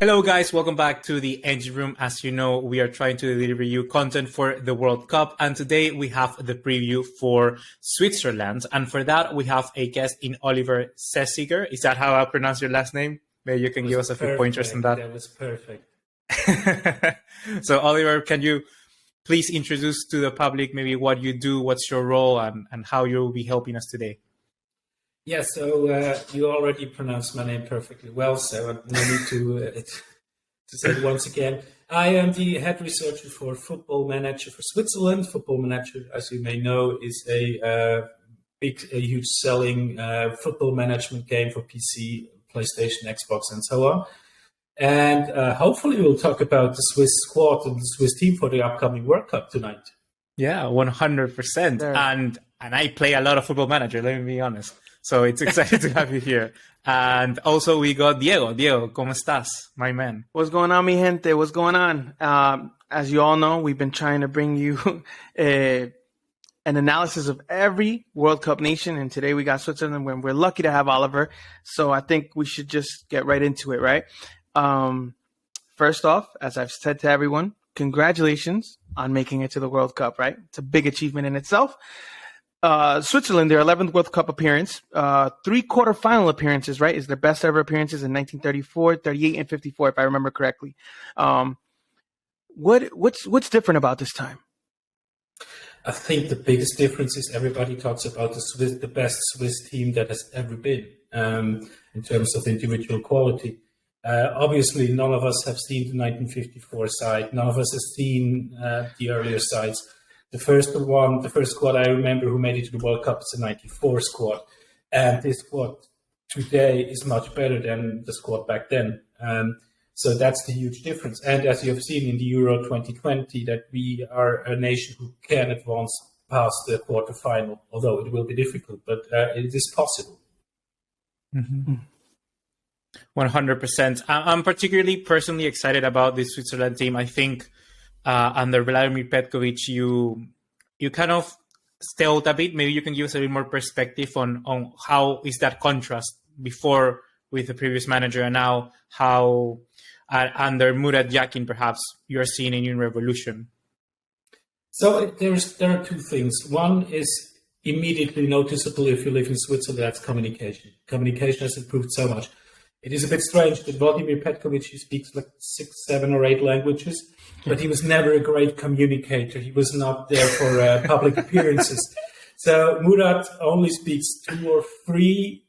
Hello guys, welcome back to the Engine Room. As you know, we are trying to deliver you content for the World Cup, and today we have the preview for Switzerland. And for that, we have a guest in Oliver Zesiger. Is that how I pronounce your last name? Maybe you can give us a few pointers on that. That was perfect. So Oliver, can you please introduce to the public maybe what you do, what's your role, and how you'll be helping us today? Yeah, so you already pronounced my name perfectly well, so no need to say it once again. I am the head researcher for Football Manager for Switzerland. Football Manager, as you may know, is a huge selling football management game for PC, PlayStation, Xbox, and so on. And hopefully we'll talk about the Swiss squad and the Swiss team for the upcoming World Cup tonight. Yeah, 100%. And I play a lot of Football Manager, let me be honest. So it's exciting to have you here. And also we got Diego. Diego, ¿cómo estás, my man? What's going on, mi gente? What's going on? As you all know, we've been trying to bring you an analysis of every World Cup nation. And today we got Switzerland, and we're lucky to have Oliver. So I think we should just get right into it, right? First off, as I've said to everyone, congratulations on making it to the World Cup, right? It's a big achievement in itself. Switzerland, their 11th World Cup appearance, 3 quarterfinal appearances, right, is their best ever appearances in 1934, 38, and 54, if I remember correctly. What's different about this time? I think the biggest difference is everybody talks about the best Swiss team that has ever been in terms of individual quality. Obviously, none of us have seen the 1954 side. None of us have seen the earlier sides. The first squad I remember who made it to the World Cup is the 94 squad. And this squad today is much better than the squad back then. So that's the huge difference. And as you have seen in the Euro 2020, that we are a nation who can advance past the quarterfinal, although it will be difficult, but it is possible. Mm-hmm. 100%. I'm particularly personally excited about this Switzerland team. I think under Vladimir Petkovic, you kind of stalled a bit. Maybe you can give us a little more perspective on how is that contrast before with the previous manager and now how under Murat Yakin perhaps you're seeing a new revolution. So there are two things. One is immediately noticeable if you live in Switzerland, that's communication. Communication has improved so much. It is a bit strange that Vladimir Petkovic, he speaks like 6, 7, or 8 languages, but he was never a great communicator. He was not there for public appearances. So Murat only speaks 2 or 3,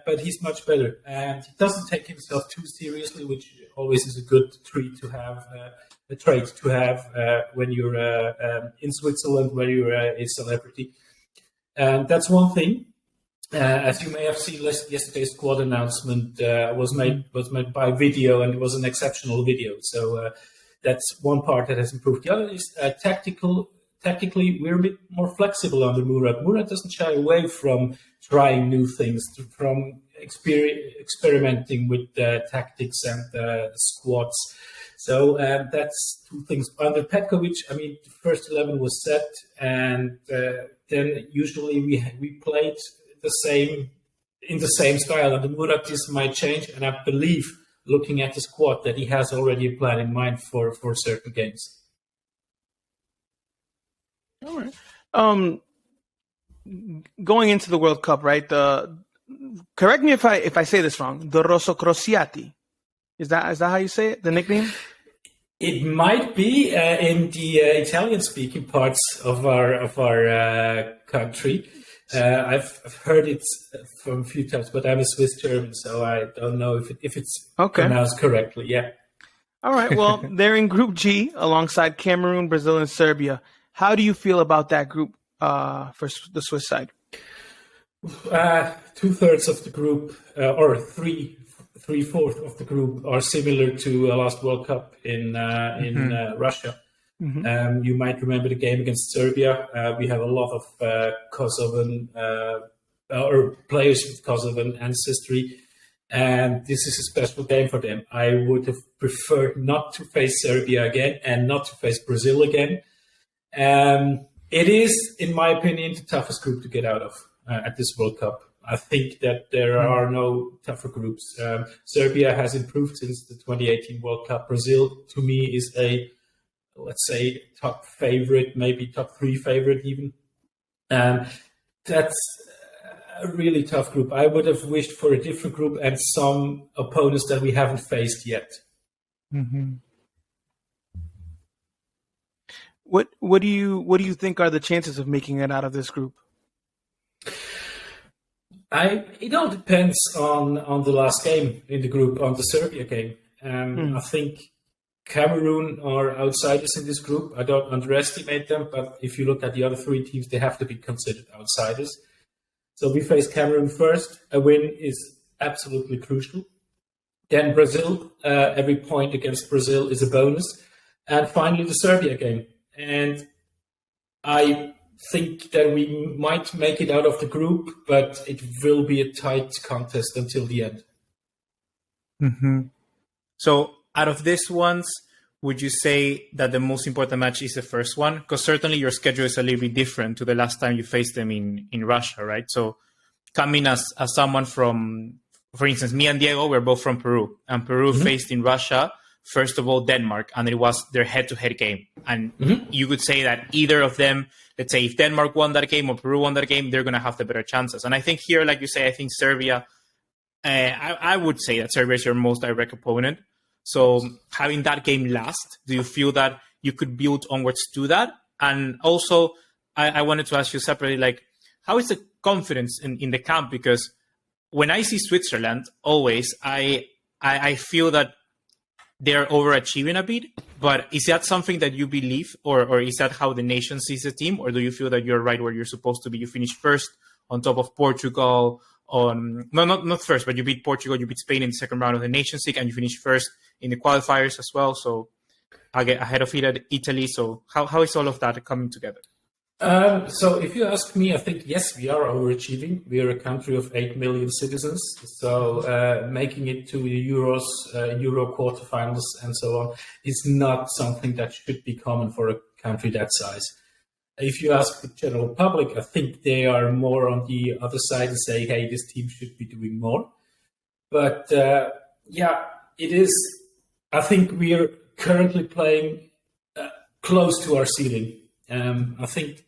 but he's much better. And he doesn't take himself too seriously, which always is a good trait to have when you're in Switzerland, where you're a celebrity. And that's one thing. As you may have seen, yesterday's squad announcement was made by video, and it was an exceptional video. So that's one part that has improved. The other is tactically, we're a bit more flexible under Murat. Murat doesn't shy away from trying new things, from experimenting with tactics and squads. So that's 2 things. Under Petkovic, I mean, the first 11 was set, and then usually we played in the same style, and the Murat this might change, and I believe, looking at the squad, that he has already a plan in mind for certain games. All right. Going into the World Cup, right? Correct me if I say this wrong. The Rosso Crociati, is that how you say it? The nickname? It might be in the Italian-speaking parts of our country. I've heard it from a few times, but I'm a Swiss German, so I don't know if it's pronounced correctly. Yeah. All right. Well, they're in Group G alongside Cameroon, Brazil, and Serbia. How do you feel about that group for the Swiss side? 2/3 of the group, or 3/4 of the group, are similar to last World Cup in Russia. Mm-hmm. You might remember the game against Serbia. We have a lot of Kosovan or players with Kosovan ancestry, and this is a special game for them. I would have preferred not to face Serbia again and not to face Brazil again. It is, in my opinion, the toughest group to get out of at this World Cup. I think that there are no tougher groups. Serbia has improved since the 2018 World Cup. Brazil, to me, is a, let's say, top favorite, maybe top 3 favorite even. That's a really tough group. I would have wished for a different group and some opponents that we haven't faced yet. Mm-hmm. What do you think are the chances of making it out of this group? It all depends on the last game in the group, on the Serbia game. I think Cameroon are outsiders in this group. I don't underestimate them, but if you look at the other 3 teams, they have to be considered outsiders. So we face Cameroon first. A win is absolutely crucial. Then Brazil, every point against Brazil is a bonus. And finally, the Serbia game. And I think that we might make it out of the group, but it will be a tight contest until the end. Mm-hmm. So out of these ones, would you say that the most important match is the first one? Because certainly your schedule is a little bit different to the last time you faced them in Russia, right? So coming as someone from, for instance, me and Diego, we're both from Peru. And Peru faced in Russia, first of all, Denmark, and it was their head-to-head game. And you could say that either of them, let's say if Denmark won that game or Peru won that game, they're going to have the better chances. And I think here, like you say, I think Serbia, I would say that Serbia is your most direct opponent. So having that game last, do you feel that you could build onwards to that? And also, I wanted to ask you separately, like, how is the confidence in the camp? Because when I see Switzerland, always, I feel that they're overachieving a bit. But is that something that you believe, or is that how the nation sees the team? Or do you feel that you're right where you're supposed to be? You finished first on top of Portugal. Not first, but you beat Portugal, you beat Spain in the second round of the Nations League, and you finished first in the qualifiers as well. So I get ahead of Italy. So how is all of that coming together? So if you ask me, I think, yes, we are overachieving. We are a country of 8 million citizens. So making it to the Euro quarterfinals and so on is not something that should be common for a country that size. If you ask the general public, I think they are more on the other side and say, hey, this team should be doing more. But it is. I think we are currently playing close to our ceiling. I think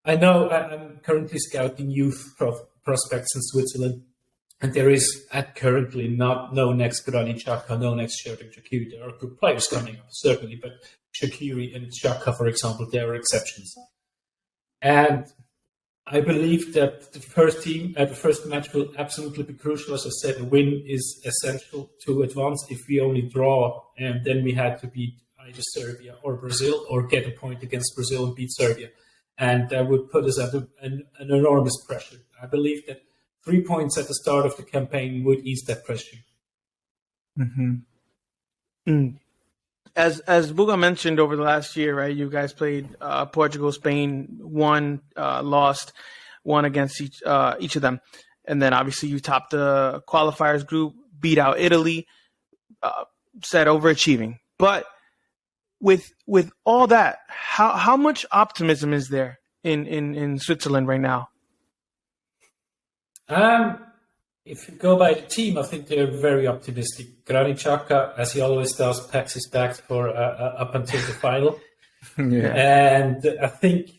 I know I'm currently scouting youth prospects in Switzerland, and there is currently no next Granit Xhaka, no next Xherdan Shaqiri. There are good players coming up, certainly, but Shaqiri and Xhaka, for example, they are exceptions. And I believe that the first match will absolutely be crucial. As I said, a win is essential to advance. If we only draw, and then we had to beat either Serbia or Brazil, or get a point against Brazil and beat Serbia. And that would put us under an enormous pressure. I believe that 3 points at the start of the campaign would ease that pressure. Mm-hmm. As Buga mentioned, over the last year, right, you guys played Portugal, Spain, lost one against each of them. And then obviously you topped the qualifiers group, beat out Italy, said overachieving. But with all that, how much optimism is there in Switzerland right now? If you go by the team, I think they're very optimistic. Granit Xhaka, as he always does, packs his bags for up until the final. And I think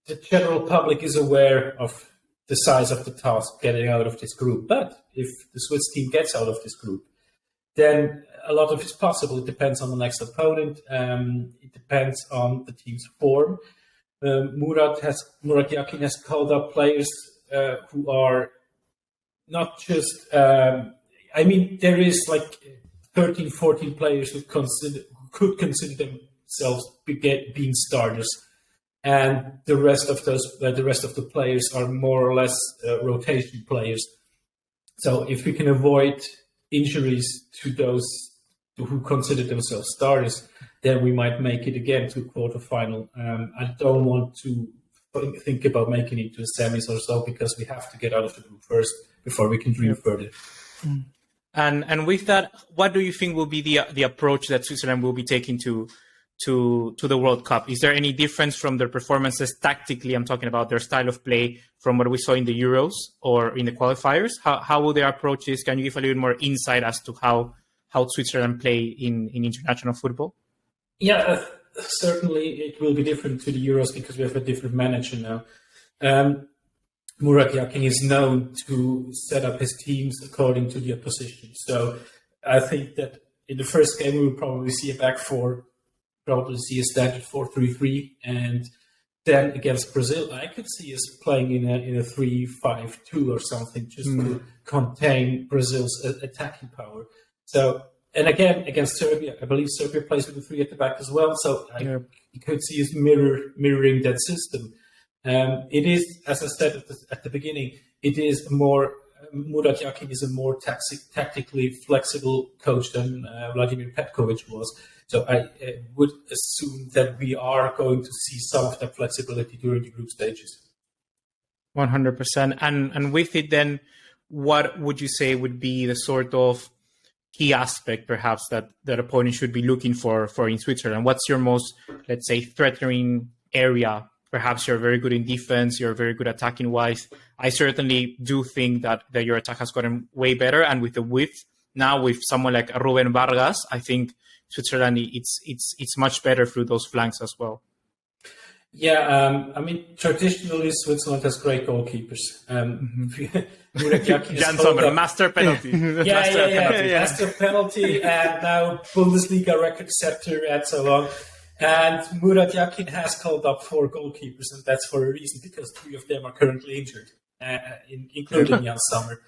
the general public is aware of the size of the task getting out of this group. But if the Swiss team gets out of this group, then a lot of it is possible. It depends on the next opponent. It depends on the team's form. Murat Yakin has called up players who are not just, there is like 13, 14 players who could consider themselves being starters. And the rest of the players are more or less rotation players. So if we can avoid injuries to those who consider themselves starters, then we might make it again to quarterfinal. I don't want to think about making it to the semis or so, because we have to get out of the group first before we can dream further. And with that, what do you think will be the approach that Switzerland will be taking to to the World Cup? Is there any difference from their performances tactically? I'm talking about their style of play from what we saw in the Euros or in the qualifiers. How will they approach this? Can you give a little more insight as to how Switzerland play in international football? Yeah, certainly it will be different to the Euros because we have a different manager now. Murat Yakin is known to set up his teams according to the opposition. So I think that in the first game we will probably see a back four, probably see a standard 4-3-3, and then against Brazil I could see us playing in a 3-5-2 or something just to contain Brazil's attacking power. So, and again against Serbia, I believe Serbia plays with the three at the back as well. So you could see us mirroring that system. It is, as I said at the beginning, it is Murat Yakin is a more tactically flexible coach than Vladimir Petkovic was. So I would assume that we are going to see some of that flexibility during the group stages. 100%. And with it then, what would you say would be the sort of key aspect perhaps that opponent should be looking for in Switzerland? What's your most, let's say, threatening area? Perhaps you're very good in defense, you're very good attacking wise. I certainly do think that your attack has gotten way better. And with the width now, with someone like Ruben Vargas, I think Switzerland, it's much better through those flanks as well. Yeah, I mean, traditionally Switzerland has great goalkeepers. Murat Yakin Jan Sommer, master penalty. Master penalty, and now Bundesliga record setter and so on. And Murat Yakin has called up 4 goalkeepers, and that's for a reason, because 3 of them are currently injured, including Jan Sommer.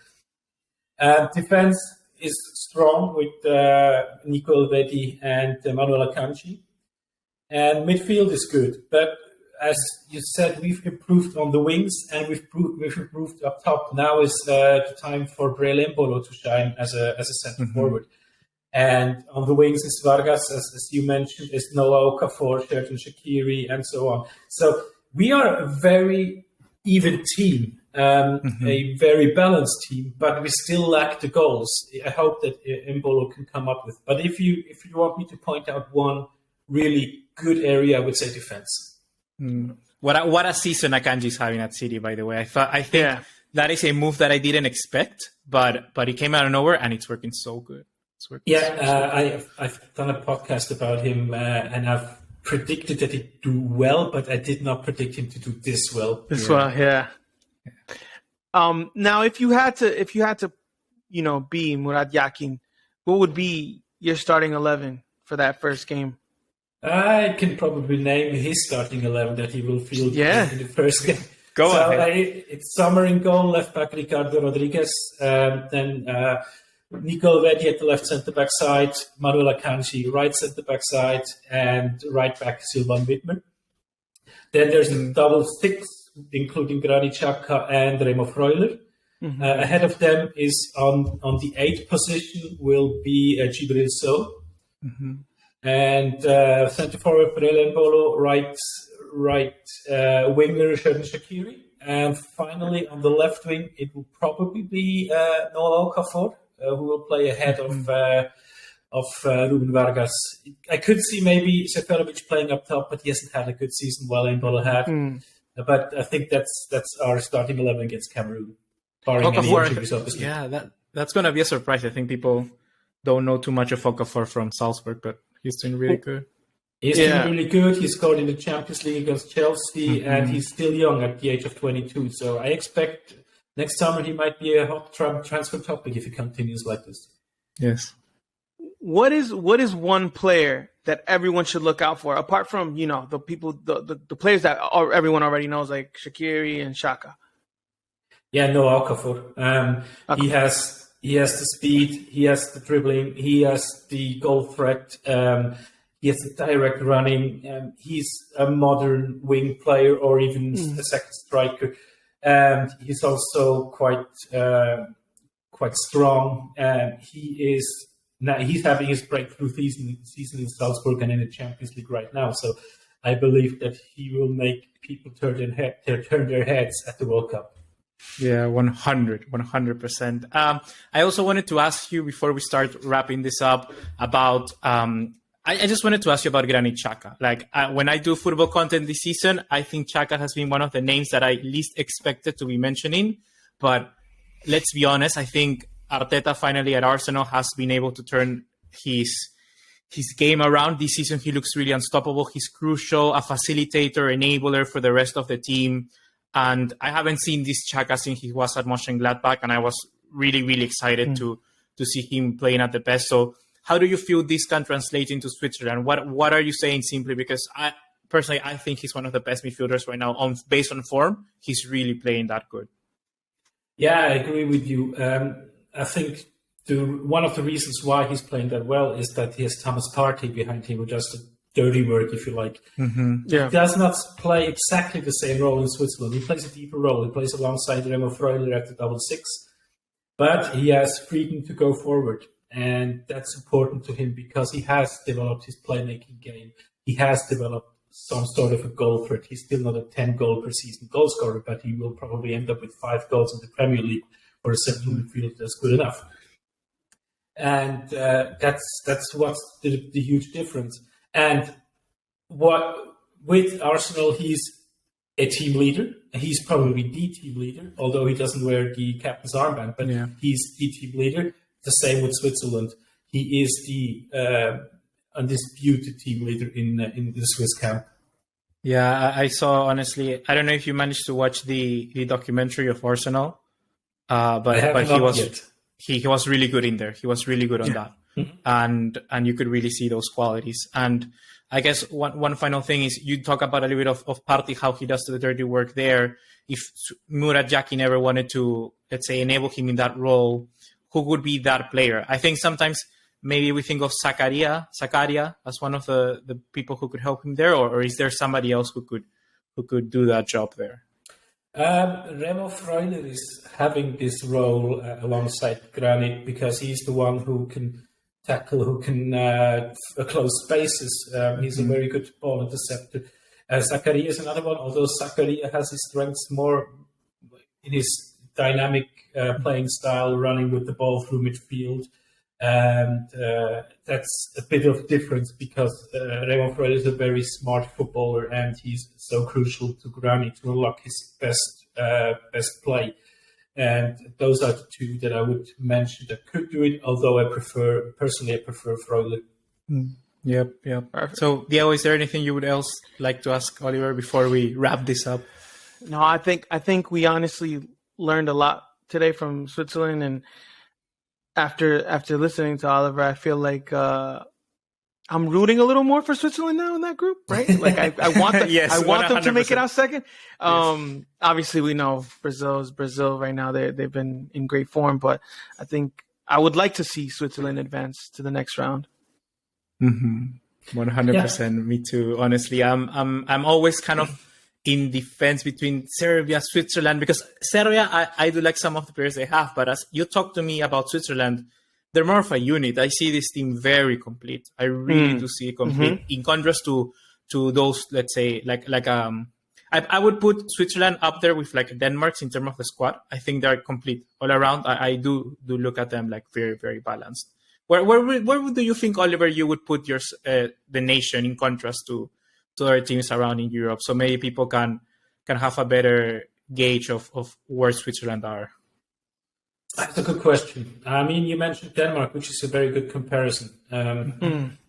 Defense is strong with Nico Elvedi and Manuel Akanji. And midfield is good. But as you said, we've improved on the wings, and we've improved up top. Now is the time for Breel Embolo to shine as a centre forward. And on the wings is Vargas, as you mentioned, is Noah Okafor, Sherdan Shaqiri, and so on. So we are a very even team, a very balanced team, but we still lack the goals. I hope that Embolo can come up with. But if you want me to point out one really good area, I would say defense. What a season Akanji is having at City, by the way. I think that is a move that I didn't expect, but it came out of nowhere, and it's working so good. I've done a podcast about him, and I've predicted that he'd do well, but I did not predict him to do this well. Now, if you had to, be Murat Yakin, what would be your starting 11 for that first game? I can probably name his starting 11 that he will field in the first game. Go ahead. It's Sommer in goal, left back Ricardo Rodriguez, then Nico Elvedi at the left centre-back side, Manuel Akanji right centre-back side, and right back Silvan Widmer. Then there's a double six, including Granit Xhaka and Remo Freuler. Ahead of them is on the 8th position will be Djibril Sow. And centre forward Breel Embolo, right winger Sherdan Shaqiri. And finally on the left wing it will probably be Noah Okafor, who will play ahead of Ruben Vargas. I could see maybe Seferovic playing up top, but he hasn't had a good season while Embolo had. But I think that's our starting 11 against Cameroon, barring any injuries, obviously. Yeah, that's going to be a surprise. I think people don't know too much of Okafor from Salzburg, but he's doing really good. He's doing really good. He scored in the Champions League against Chelsea, and he's still young at the age of 22. So I expect next summer he might be a hot transfer topic if he continues like this. Yes. What is one player that everyone should look out for, apart from the people, the players that everyone already knows, like Shaqiri and Xhaka? Yeah, no, Okafor. He has the speed, he has the dribbling, he has the goal threat, he has the direct running. He's a modern wing player, or even a second striker. And he's also quite strong. He's having his breakthrough season in Salzburg and in the Champions League right now. So I believe that he will make people turn their heads at the World Cup. Yeah, 100%. I also wanted to ask you before we start wrapping this up about I just wanted to ask you about Granit Xhaka. Like when I do football content this season, I think Xhaka has been one of the names that I least expected to be mentioning. But let's be honest, I think Arteta finally at Arsenal has been able to turn his game around. This season, he looks really unstoppable. He's crucial, a facilitator, enabler for the rest of the team. And I haven't seen this Xhaka since he was at Mönchengladbach, and I was really, really excited to see him playing at the best. So how do you feel this can translate into Switzerland? What are you saying simply? Because I think he's one of the best midfielders right now. Based on form, he's really playing that good. Yeah, I agree with you. I think one of the reasons why he's playing that well is that he has Thomas Partey behind him, who does the dirty work, if you like. Mm-hmm. Yeah. He does not play exactly the same role in Switzerland. He plays a deeper role. He plays alongside Remo Freuler at the double six, but he has freedom to go forward. And that's important to him because he has developed his playmaking game. He has developed some sort of a goal threat. He's still not a 10-goal per season goal scorer, but he will probably end up with 5 goals in the Premier League for a central midfielder. That's good enough. And that's what's the huge difference. And with Arsenal, he's a team leader. He's probably the team leader, although he doesn't wear the captain's armband, but he's the team leader. The same with Switzerland. He is the undisputed team leader in the Swiss camp. Yeah, I saw, honestly, I don't know if you managed to watch the documentary of Arsenal, but he was really good in there. He was really good on that. Mm-hmm. And you could really see those qualities. And I guess one final thing is you talk about a little bit of Partey, how he does the dirty work there. If Murat Yakin ever wanted to, let's say, enable him in that role, who would be that player? I think sometimes maybe we think of Zakaria as one of the people who could help him there, or is there somebody else who could do that job there? Remo Freuler is having this role alongside Granit because he's the one who can tackle, who can close spaces. He's a very good ball interceptor. Zakaria is another one, although Zakaria has his strengths more in his dynamic playing style, running with the ball through midfield. And that's a bit of difference because Remo Freuler is a very smart footballer and he's so crucial to Granit to unlock his best play. And those are the two that I would mention that could do it, although I prefer Freuler. Yep. Perfect. So, Diego, is there anything you would else like to ask Oliver before we wrap this up? No, I think we honestly learned a lot today from Switzerland, and after listening to Oliver, I feel like I'm rooting a little more for Switzerland now in that group, right? Like I want them, yes, I want them to make it 100%. out second. Yes. Obviously, we know Brazil right now. They've been in great form, but I think I would like to see Switzerland advance to the next round. 100%. Me too. Honestly, I'm always kind of in defense between Serbia, Switzerland, because Serbia, I do like some of the players they have, but as you talk to me about Switzerland, they're more of a unit. I see this team very complete. I really do see it complete. In contrast to those, let's say, I would put Switzerland up there with like Denmark's in terms of the squad. I think they're complete all around. I do look at them like very, very balanced. Where do you think, Oliver, you would put your the nation in contrast to other teams around in Europe, so maybe people can have a better gauge of where Switzerland are? That's a good question. I mean, you mentioned Denmark, which is a very good comparison.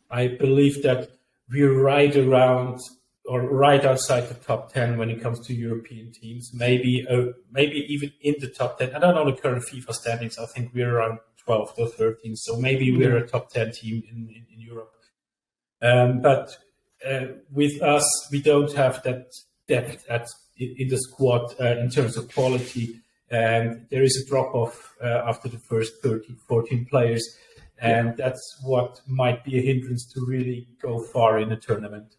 I believe that we're right around or right outside the top 10 when it comes to European teams. Maybe even in the top 10. I don't know the current FIFA standings. I think we're around 12th or 13th. So maybe we're a top 10 team in Europe. But with us, we don't have that depth in the squad in terms of quality. And there is a drop-off after the first 13, 14 players. And that's what might be a hindrance to really go far in a tournament.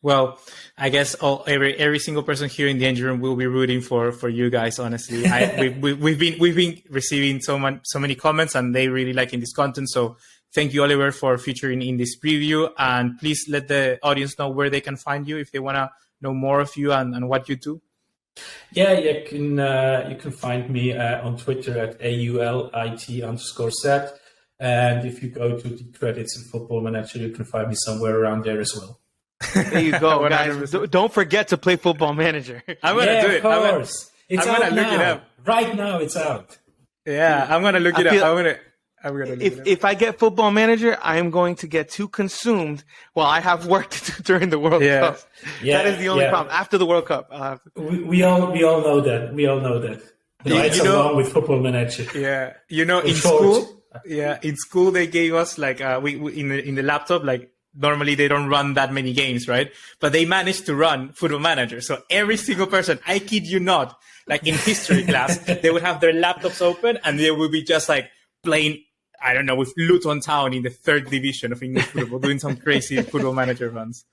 Well, I guess every single person here in the engine room will be rooting for you guys. Honestly, we've been receiving so many comments, and they really liking this content. So thank you, Oliver, for featuring in this preview. And please let the audience know where they can find you if they want to know more of you and what you do. Yeah, you can find me on Twitter at AULIT_Z. And if you go to the credits in Football Manager, you can find me somewhere around there as well. There you go, guys. Don't forget to play Football Manager. I'm going to do it. Of course. It's I'm out gonna look now. it up. Right now, it's out. Yeah, I'm going to look it up. I'm gonna look it up. If I get Football Manager, I am going to get too consumed while I have work to do during the World Cup. Yeah, that is the only problem. After the World Cup, we all know that. We all know that. It's along with Football Manager. Yeah, in school. Yeah, in school they gave us like we in the laptop, like normally they don't run that many games, right? But they managed to run Football Manager. So every single person, I kid you not, like in history class, they would have their laptops open and they would be just like playing, I don't know, with Luton Town in the 3rd division of English football, doing some crazy Football Manager runs.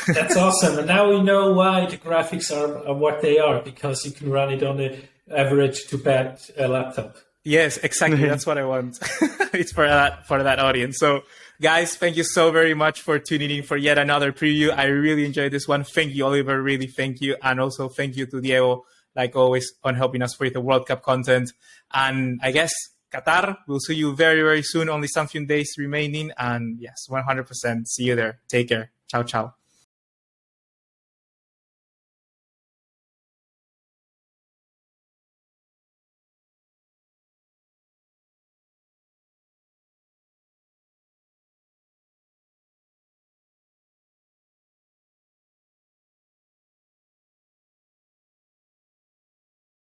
That's awesome. And now we know why the graphics are what they are, because you can run it on the average to bad laptop. Yes, exactly. That's what I want. It's for that audience. So, guys, thank you so very much for tuning in for yet another preview. I really enjoyed this one. Thank you, Oliver. Really, thank you. And also thank you to Diego, like always, on helping us with the World Cup content. And I guess Qatar, we'll see you very, very soon. Only some few days remaining. And yes, 100%. See you there. Take care. Ciao, ciao.